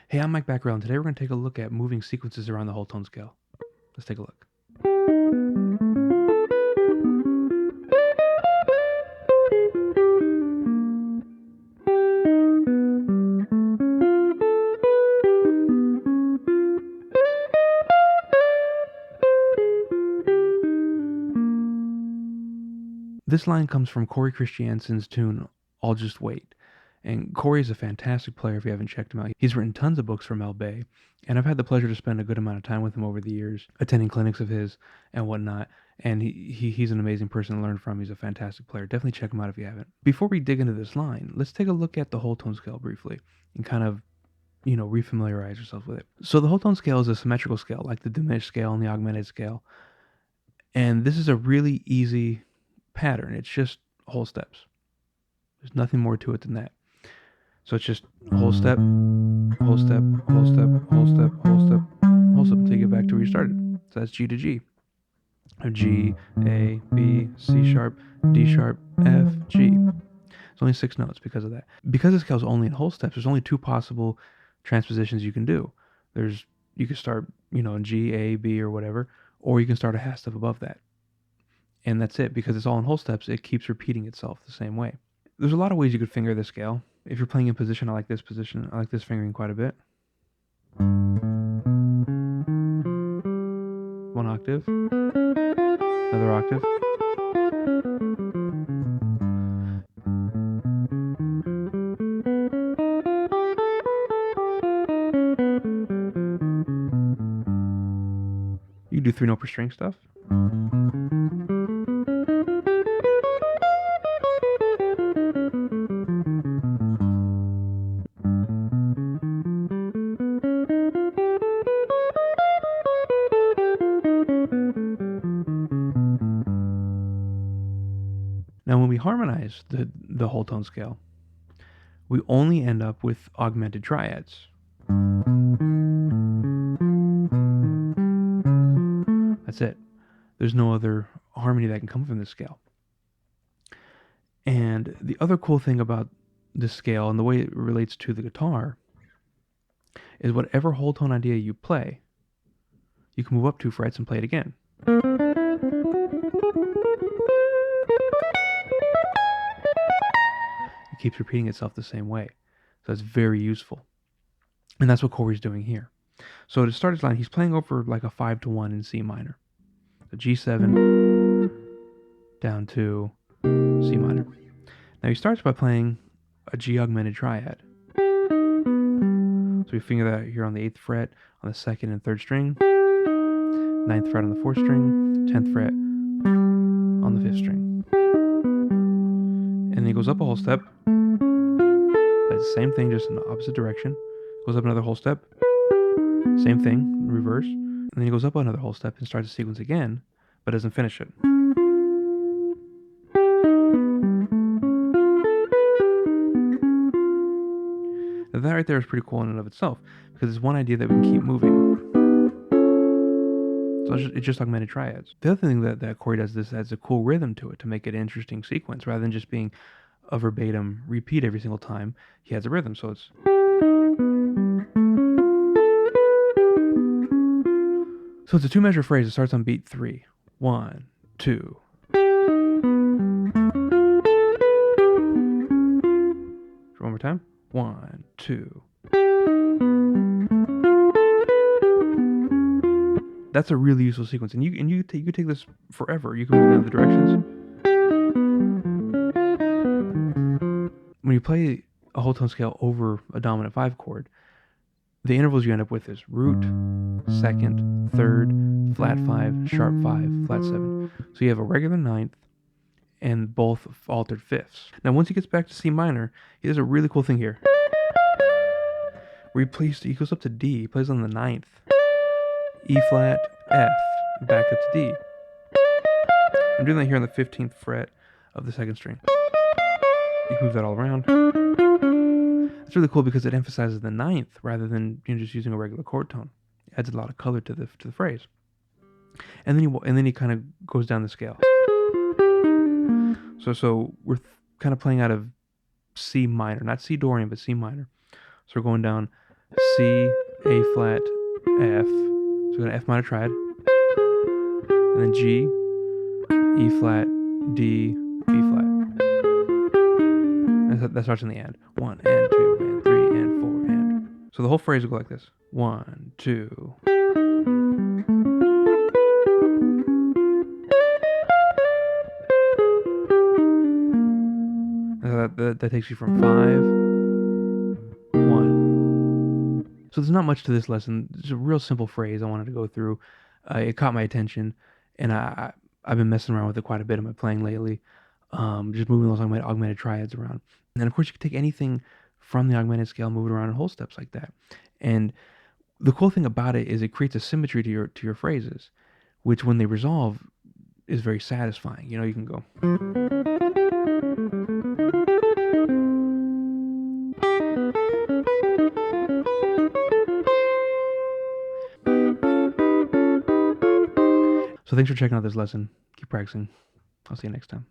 Hey, I'm Mike Backrell, and today we're going to take a look at moving sequences around the whole tone scale. Let's take a look. This line comes from Corey Christiansen's tune, I'll Just Wait. And Corey is a fantastic player if you haven't checked him out. He's written tons of books for Mel Bay, and I've had the pleasure to spend a good amount of time with him over the years, attending clinics of his and whatnot. And he's an amazing person to learn from. He's a fantastic player. Definitely check him out if you haven't. Before we dig into this line, let's take a look at the whole tone scale briefly and kind of, refamiliarize yourself with it. So the whole tone scale is a symmetrical scale, like the diminished scale and the augmented scale. And this is a really easy pattern. It's just whole steps. There's nothing more to it than that. So it's just whole step, whole step, whole step, whole step, whole step, whole step until you get back to where you started. So that's G to G. G, A, B, C sharp, D sharp, F, G. It's only 6 notes because of that. Because this scale is only in whole steps, there's only 2 possible transpositions you can do. You can start, in G, A, B, or whatever, or you can start a half step above that. And that's it. Because it's all in whole steps, it keeps repeating itself the same way. There's a lot of ways you could finger this scale. If you're playing in position, I like this position. I like this fingering quite a bit. 1 octave. Another octave. You can do 3 note per string stuff. Now, when we harmonize the whole tone scale, we only end up with augmented triads. That's it. There's no other harmony that can come from this scale. And the other cool thing about this scale and the way it relates to the guitar is whatever whole tone idea you play, you can move up 2 frets and play it again. It keeps repeating itself the same way. So it's very useful. And that's what Corey's doing here. So to start his line, he's playing over like a 5-1 in C minor. So G7 down to C minor. Now he starts by playing a G augmented triad. So we finger that here on the 8th fret, on the 2nd and 3rd string, 9th fret on the 4th string, 10th fret on the 5th string. And then he goes up a whole step, plays the same thing, just in the opposite direction. Goes up another whole step, same thing, reverse. And then he goes up another whole step and starts the sequence again, but doesn't finish it. Now that right there is pretty cool in and of itself, because it's one idea that we can keep moving. So it's just augmented triads. The other thing that Corey does, this adds a cool rhythm to it to make it an interesting sequence. Rather than just being a verbatim repeat every single time, he adds a rhythm. So it's... So it's a 2-measure phrase. It starts on beat 3. 1, 2. One more time. 1, 2. That's a really useful sequence, and you could take this forever. You can move in other directions. When you play a whole tone scale over a dominant 5 chord, the intervals you end up with is root, 2nd, 3rd, flat 5, sharp 5, flat 7. So you have a regular 9th and both altered 5ths. Now once he gets back to C minor, he does a really cool thing here. Where he goes up to D, he plays on the 9th, E flat, F, back up to D. I'm doing that here on the 15th fret of the 2nd string. You can move that all around. It's really cool because it emphasizes the 9th rather than just using a regular chord tone. It adds a lot of color to the phrase. And then he kind of goes down the scale. So we're kind of playing out of C minor, not C Dorian, but C minor. So we're going down C, A flat, F. So we got an F minor triad. And then G, E flat, D, B flat. That starts in the and. 1 and 2 and 3 and 4 and. So the whole phrase will go like this. 1, 2. That takes you from 5, 1. So there's not much to this lesson. It's a real simple phrase I wanted to go through. It caught my attention, and I've been messing around with it quite a bit in my playing lately. Just moving those augmented triads around. And then, of course, you can take anything from the augmented scale, move it around in whole steps like that. And the cool thing about it is it creates a symmetry to your phrases, which when they resolve is very satisfying. You know, you can go. So thanks for checking out this lesson. Keep practicing. I'll see you next time.